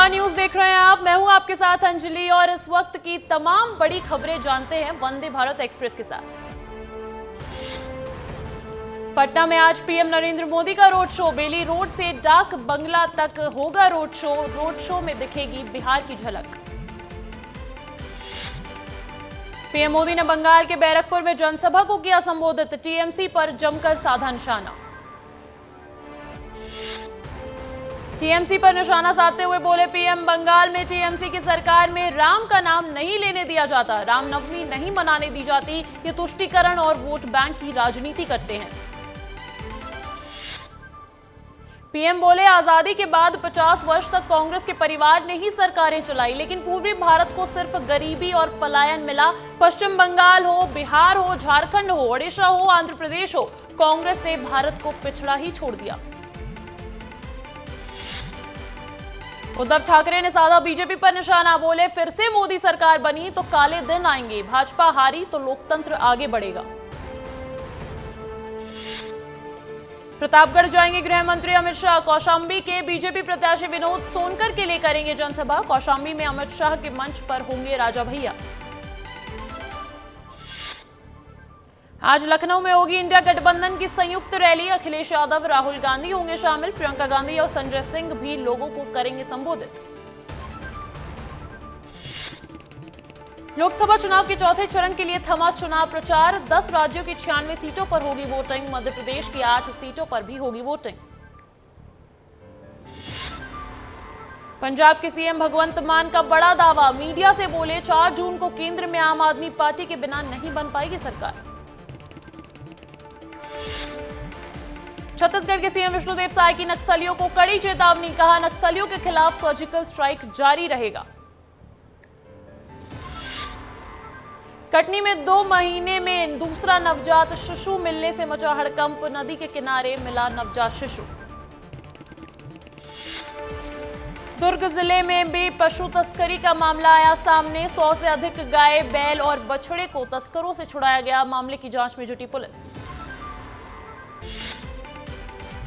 Star news देख रहे हैं आप। मैं हूं आपके साथ अंजलि और इस वक्त की तमाम बड़ी खबरें जानते हैं वंदे भारत एक्सप्रेस के साथ। पटना में आज पीएम नरेंद्र मोदी का रोड शो। बेली रोड से डाक बंगला तक होगा रोड शो। रोड शो में दिखेगी बिहार की झलक। पीएम मोदी ने बंगाल के बैरकपुर में जनसभा को किया संबोधित। टीएमसी पर जमकर साधा निशाना। टीएमसी पर निशाना साधते हुए बोले पीएम, बंगाल में टीएमसी की सरकार में राम का नाम नहीं लेने दिया जाता, रामनवमी नहीं मनाने दी जाती। ये तुष्टीकरण और वोट बैंक की राजनीति करते हैं। पीएम बोले आजादी के बाद 50 वर्ष तक कांग्रेस के परिवार ने ही सरकारें चलाई, लेकिन पूर्वी भारत को सिर्फ गरीबी और पलायन मिला। पश्चिम बंगाल हो, बिहार हो, झारखंड हो, ओडिशा हो, आंध्र प्रदेश हो, कांग्रेस ने भारत को पिछड़ा ही छोड़ दिया। उद्धव ठाकरे ने साधा बीजेपी पर निशाना। बोले फिर से मोदी सरकार बनी तो काले दिन आएंगे, भाजपा हारी तो लोकतंत्र आगे बढ़ेगा। प्रतापगढ़ जाएंगे गृह मंत्री अमित शाह। कौशांबी के बीजेपी प्रत्याशी विनोद सोनकर के लिए करेंगे जनसभा। कौशांबी में अमित शाह के मंच पर होंगे राजा भैया। आज लखनऊ में होगी इंडिया गठबंधन की संयुक्त रैली। अखिलेश यादव, राहुल गांधी होंगे शामिल। प्रियंका गांधी और संजय सिंह भी लोगों को करेंगे संबोधित। लोकसभा चुनाव के चौथे चरण के लिए थमा चुनाव प्रचार। 10 राज्यों की 96 सीटों पर होगी वोटिंग। मध्य प्रदेश की 8 सीटों पर भी होगी वोटिंग। पंजाब के सीएम भगवंत मान का बड़ा दावा। मीडिया से बोले 4 जून को केंद्र में आम आदमी पार्टी के बिना नहीं बन पाएगी सरकार। छत्तीसगढ़ के सीएम विष्णुदेव साय की नक्सलियों को कड़ी चेतावनी। कहा नक्सलियों के खिलाफ सर्जिकल स्ट्राइक जारी रहेगा। कटनी में 2 महीने में दूसरा नवजात शिशु मिलने से मचा हड़कंप। नदी के किनारे मिला नवजात शिशु। दुर्ग जिले में भी पशु तस्करी का मामला आया सामने। 100 से अधिक गाय, बैल और बछड़े को तस्करों से छुड़ाया गया। मामले की जांच में जुटी पुलिस।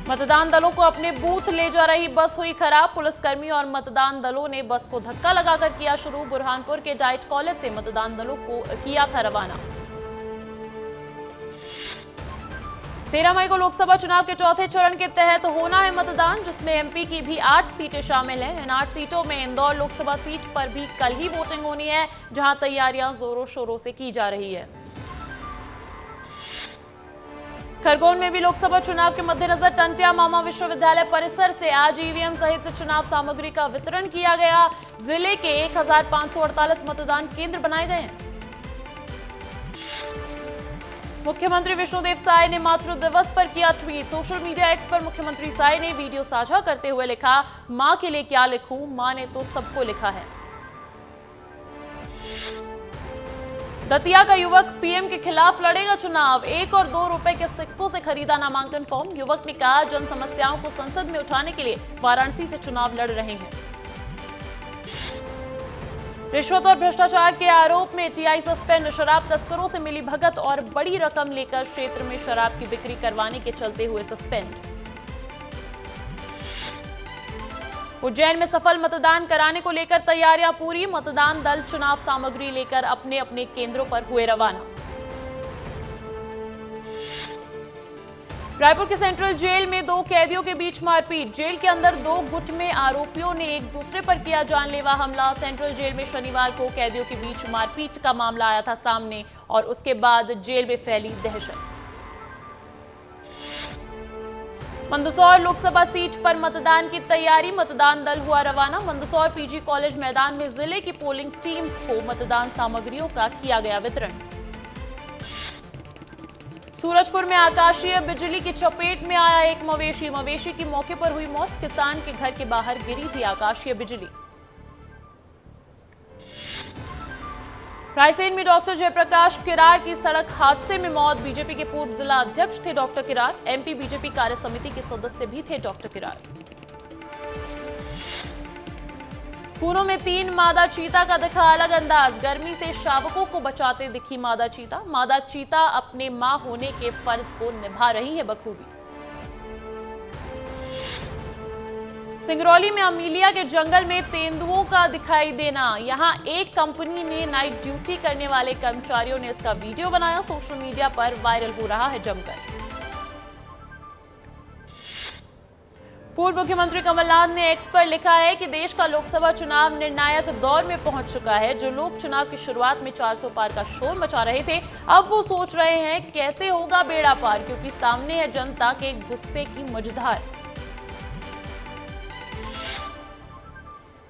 मतदान दलों को अपने बूथ ले जा रही बस हुई खराब। पुलिसकर्मी और मतदान दलों ने बस को धक्का लगाकर किया शुरू। बुरहानपुर के डाइट कॉलेज से मतदान दलों को किया था रवाना। 13 मई को लोकसभा चुनाव के चौथे चरण के तहत होना है मतदान, जिसमें एमपी की भी 8 सीटें शामिल हैं। इन 8 सीटों में इंदौर लोकसभा सीट पर भी कल ही वोटिंग होनी है, जहां तैयारियां जोरों शोरों से की जा रही है। खरगोन में भी लोकसभा चुनाव के मद्देनजर टंटिया मामा विश्वविद्यालय परिसर से आज ईवीएम सहित चुनाव सामग्री का वितरण किया गया। जिले के 1548 मतदान केंद्र बनाए गए हैं। मुख्यमंत्री विष्णुदेव साय ने मातृ दिवस पर किया ट्वीट। सोशल मीडिया एक्स पर मुख्यमंत्री साय ने वीडियो साझा करते हुए लिखा, मां के लिए क्या लिखूं, मां ने तो सबको लिखा है। दतिया का युवक पीएम के खिलाफ लड़ेगा चुनाव। 1 और 2 रुपए के सिक्कों से खरीदा नामांकन फॉर्म। युवक ने कहा जन समस्याओं को संसद में उठाने के लिए वाराणसी से चुनाव लड़ रहे हैं। रिश्वत और भ्रष्टाचार के आरोप में टीआई सस्पेंड। शराब तस्करों से मिली भगत और बड़ी रकम लेकर क्षेत्र में शराब की बिक्री करवाने के चलते हुए सस्पेंड। उज्जैन में सफल मतदान कराने को लेकर तैयारियां पूरी। मतदान दल चुनाव सामग्री लेकर अपने अपने केंद्रों पर हुए रवाना। रायपुर के सेंट्रल जेल में 2 कैदियों के बीच मारपीट। जेल के अंदर 2 गुट में आरोपियों ने एक दूसरे पर किया जानलेवा हमला। सेंट्रल जेल में शनिवार को कैदियों के बीच मारपीट का मामला आया था सामने और उसके बाद जेल में फैली दहशत। मंदसौर लोकसभा सीट पर मतदान की तैयारी। मतदान दल हुआ रवाना। मंदसौर पीजी कॉलेज मैदान में जिले की पोलिंग टीम्स को मतदान सामग्रियों का किया गया वितरण। सूरजपुर में आकाशीय बिजली की चपेट में आया एक मवेशी। मवेशी की मौके पर हुई मौत। किसान के घर के बाहर गिरी थी आकाशीय बिजली। रायसेन में डॉक्टर जयप्रकाश किरार की सड़क हादसे में मौत। बीजेपी के पूर्व जिला अध्यक्ष थे डॉक्टर किरार। एमपी बीजेपी कार्य समिति के सदस्य भी थे डॉक्टर किरार। पुणे में 3 मादा चीता का दिखा अलग अंदाज। गर्मी से शावकों को बचाते दिखी मादा चीता। मादा चीता अपने मां होने के फर्ज को निभा रही है बखूबी। सिंगरौली में अमीलिया के जंगल में तेंदुओं का दिखाई देना। यहां एक कंपनी ने नाइट ड्यूटी करने वाले कर्मचारियों ने इसका वीडियो बनाया, सोशल मीडिया पर वायरल हो रहा है जमकर। पूर्व मुख्यमंत्री कमलनाथ ने एक्स पर लिखा है कि देश का लोकसभा चुनाव निर्णायक दौर में पहुंच चुका है। जो लोग चुनाव की शुरुआत में 400 पार का शोर मचा रहे थे, अब वो सोच रहे हैं कैसे होगा बेड़ा पार, क्योंकि सामने है जनता के गुस्से की मझधार।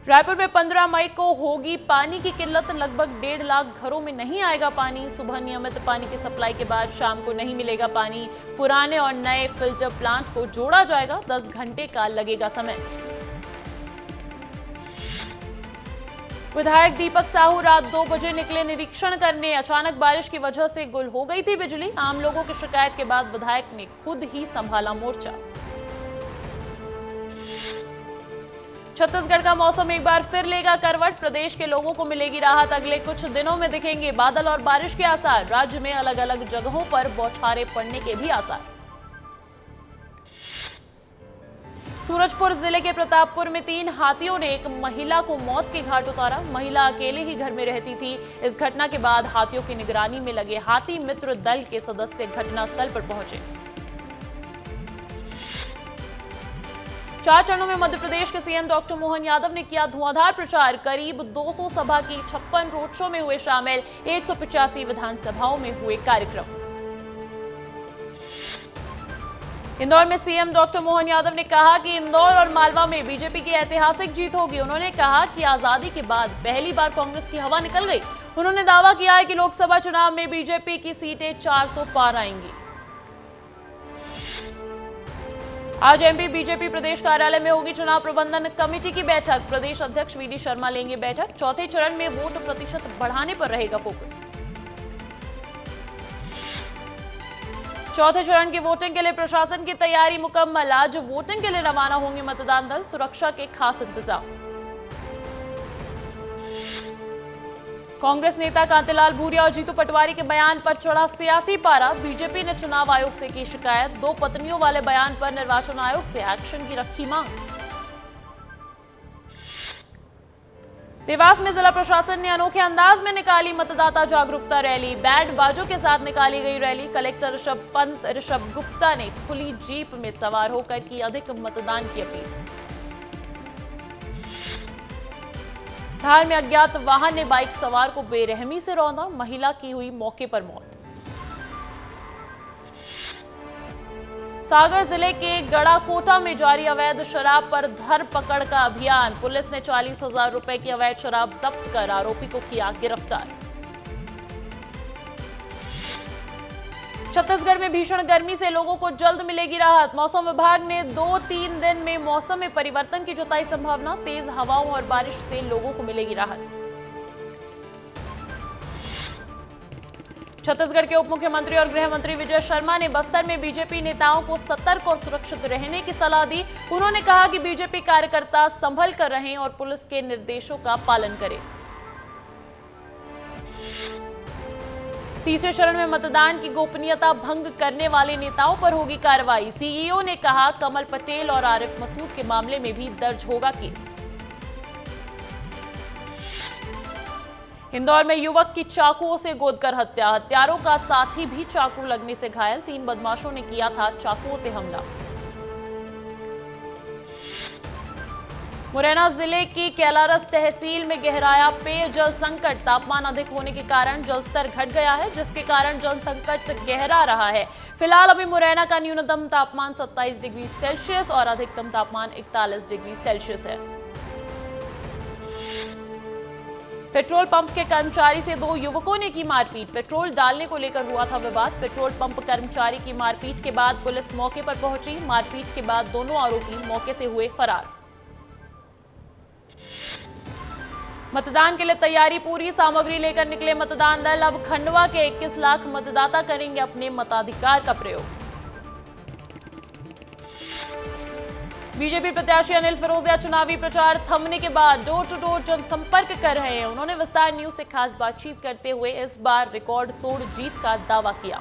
रायपुर में 15 मई को होगी पानी की किल्लत। लगभग 1.5 लाख घरों में नहीं आएगा पानी। सुबह नियमित पानी की सप्लाई के बाद शाम को नहीं मिलेगा पानी। पुराने और नए फिल्टर प्लांट को जोड़ा जाएगा। 10 घंटे का लगेगा समय। विधायक दीपक साहू रात 2 बजे निकले निरीक्षण करने। अचानक बारिश की वजह से गुल हो गई थी बिजली। आम लोगों की शिकायत के बाद विधायक ने खुद ही संभाला मोर्चा। छत्तीसगढ़ का मौसम एक बार फिर लेगा करवट। प्रदेश के लोगों को मिलेगी राहत। अगले कुछ दिनों में दिखेंगे बादल और बारिश के आसार। राज्य में अलग अलग जगहों पर बौछारें पड़ने के भी आसार। सूरजपुर जिले के प्रतापपुर में 3 हाथियों ने एक महिला को मौत के घाट उतारा। महिला अकेले ही घर में रहती थी। इस घटना के बाद हाथियों की निगरानी में लगे हाथी मित्र दल के सदस्य घटनास्थल पर पहुंचे। 4 चरणों में मध्य प्रदेश के सीएम डॉक्टर मोहन यादव ने किया धुआंधार प्रचार। करीब 200 सभा की 56 रोड शो में हुए शामिल। 185 विधानसभाओं में हुए कार्यक्रम। इंदौर में सीएम डॉक्टर मोहन यादव ने कहा कि इंदौर और मालवा में बीजेपी की ऐतिहासिक जीत होगी। उन्होंने कहा कि आजादी के बाद पहली बार कांग्रेस की हवा निकल गई। उन्होंने दावा किया है कि लोकसभा चुनाव में बीजेपी की सीटें 400 पार आएंगी। आज एमपी बीजेपी प्रदेश कार्यालय में होगी चुनाव प्रबंधन कमेटी की बैठक। प्रदेश अध्यक्ष वीडी शर्मा लेंगे बैठक। चौथे चरण में वोट प्रतिशत बढ़ाने पर रहेगा फोकस। चौथे चरण की वोटिंग के लिए प्रशासन की तैयारी मुकम्मल। आज वोटिंग के लिए रवाना होंगे मतदान दल। सुरक्षा के खास इंतजाम। कांग्रेस नेता कांतिलाल भूरिया और जीतू पटवारी के बयान पर चढ़ा सियासी पारा। बीजेपी ने चुनाव आयोग से की शिकायत। 2 पत्नियों वाले बयान पर निर्वाचन आयोग से एक्शन की रखी मांग। देवास में जिला प्रशासन ने अनोखे अंदाज में निकाली मतदाता जागरूकता रैली। बैंड बाजों के साथ निकाली गई रैली। कलेक्टर ऋषभ गुप्ता ने खुली जीप में सवार होकर की अधिक मतदान की अपील। धार में अज्ञात वाहन ने बाइक सवार को बेरहमी से रौंदा। महिला की हुई मौके पर मौत। सागर जिले के गड़ाकोटा में जारी अवैध शराब पर धरपकड़ का अभियान। पुलिस ने 40,000 रुपए की अवैध शराब जब्त कर आरोपी को किया गिरफ्तार। छत्तीसगढ़ में भीषण गर्मी से लोगों को जल्द मिलेगी राहत। मौसम विभाग ने 2-3 दिन में मौसम में परिवर्तन की जताई संभावना। तेज हवाओं और बारिश से लोगों को मिलेगी राहत। छत्तीसगढ़ के उप मुख्यमंत्री और गृह मंत्री विजय शर्मा ने बस्तर में बीजेपी नेताओं को सतर्क और सुरक्षित रहने की सलाह दी। उन्होंने कहा कि बीजेपी कार्यकर्ता संभल कर रहें और पुलिस के निर्देशों का पालन करें। तीसरे चरण में मतदान की गोपनीयता भंग करने वाले नेताओं पर होगी कार्रवाई। सीईओ ने कहा कमल पटेल और आरिफ मसूद के मामले में भी दर्ज होगा केस। इंदौर में युवक की चाकुओं से गोदकर हत्या। हत्यारों का साथी भी चाकू लगने से घायल। 3 बदमाशों ने किया था चाकुओं से हमला। मुरैना जिले की कैलारस तहसील में गहराया पेयजल संकट। तापमान अधिक होने के कारण जल स्तर घट गया है, जिसके कारण जल संकट गहरा रहा है। फिलहाल अभी मुरैना का न्यूनतम तापमान 27 डिग्री सेल्सियस और अधिकतम तापमान 41 डिग्री सेल्सियस है। पेट्रोल पंप के कर्मचारी से 2 युवकों ने की मारपीट। पेट्रोल डालने को लेकर हुआ था विवाद। पेट्रोल पंप कर्मचारी की मारपीट के बाद पुलिस मौके पर पहुंची। मारपीट के बाद दोनों आरोपी मौके से हुए फरार। मतदान के लिए तैयारी पूरी। सामग्री लेकर निकले मतदान दल। अब खंडवा के 21 लाख मतदाता करेंगे अपने मताधिकार का प्रयोग। बीजेपी प्रत्याशी अनिल फिरोजिया चुनावी प्रचार थमने के बाद डोर टू डोर जनसंपर्क कर रहे हैं। उन्होंने विस्तार न्यूज से खास बातचीत करते हुए इस बार रिकॉर्ड तोड़ जीत का दावा किया।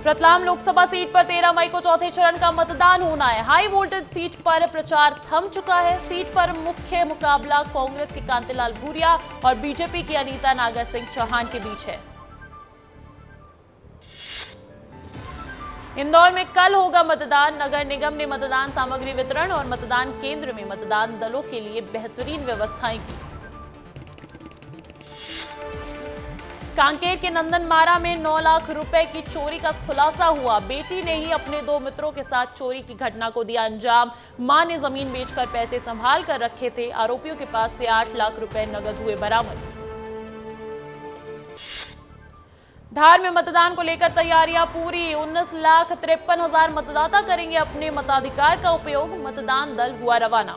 रतलाम लोकसभा सीट पर 13 मई को चौथे चरण का मतदान होना है। हाई वोल्टेज सीट पर प्रचार थम चुका है। सीट पर मुख्य मुकाबला कांग्रेस के कांतिलाल भूरिया और बीजेपी की अनीता नागर सिंह चौहान के बीच है। इंदौर में कल होगा मतदान। नगर निगम ने मतदान सामग्री वितरण और मतदान केंद्र में मतदान दलों के लिए बेहतरीन व्यवस्थाएं की। कांकेर के नंदनमारा में 9 लाख रुपए की चोरी का खुलासा हुआ। बेटी ने ही अपने 2 मित्रों के साथ चोरी की घटना को दिया अंजाम। मां ने जमीन बेचकर पैसे संभाल कर रखे थे। आरोपियों के पास से 8 लाख रुपए नगद हुए बरामद। धार में मतदान को लेकर तैयारियां पूरी। 19,53,000 मतदाता करेंगे अपने मताधिकार का उपयोग। मतदान दल हुआ रवाना।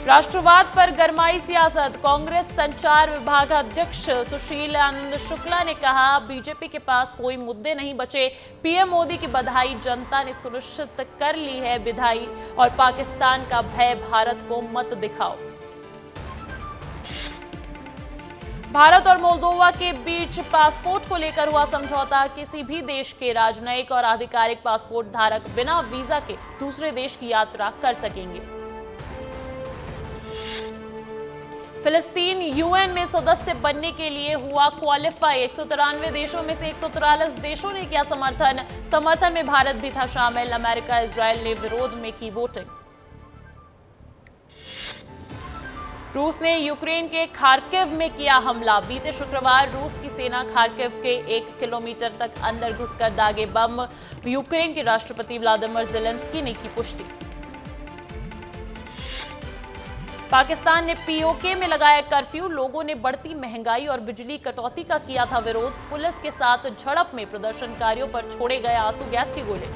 राष्ट्रवाद पर गरमाई सियासत। कांग्रेस संचार विभाग अध्यक्ष सुशील आनंद शुक्ला ने कहा, बीजेपी के पास कोई मुद्दे नहीं बचे। पीएम मोदी की बधाई जनता ने सुनिश्चित कर ली है विधाई, और पाकिस्तान का भय भारत को मत दिखाओ। भारत और मोल्दोवा के बीच पासपोर्ट को लेकर हुआ समझौता। किसी भी देश के राजनयिक और आधिकारिक पासपोर्ट धारक बिना वीजा के दूसरे देश की यात्रा कर सकेंगे। फिलिस्तीन यूएन में सदस्य बनने के लिए हुआ क्वालिफाई। 193 देशों में से 143 देशों ने किया समर्थन में भारत भी था शामिल। अमेरिका, इजरायल ने विरोध में की वोटिंग। रूस ने यूक्रेन के खार्किव में किया हमला। बीते शुक्रवार रूस की सेना खार्किव के 1 किलोमीटर तक अंदर घुसकर दागे बम। यूक्रेन के राष्ट्रपति व्लादिमीर ज़ेलेंस्की ने की पुष्टि। पाकिस्तान ने पीओके में लगाया कर्फ्यू। लोगों ने बढ़ती महंगाई और बिजली कटौती का किया था विरोध। पुलिस के साथ झड़प में प्रदर्शनकारियों पर छोड़े गए आंसू गैस के गोले।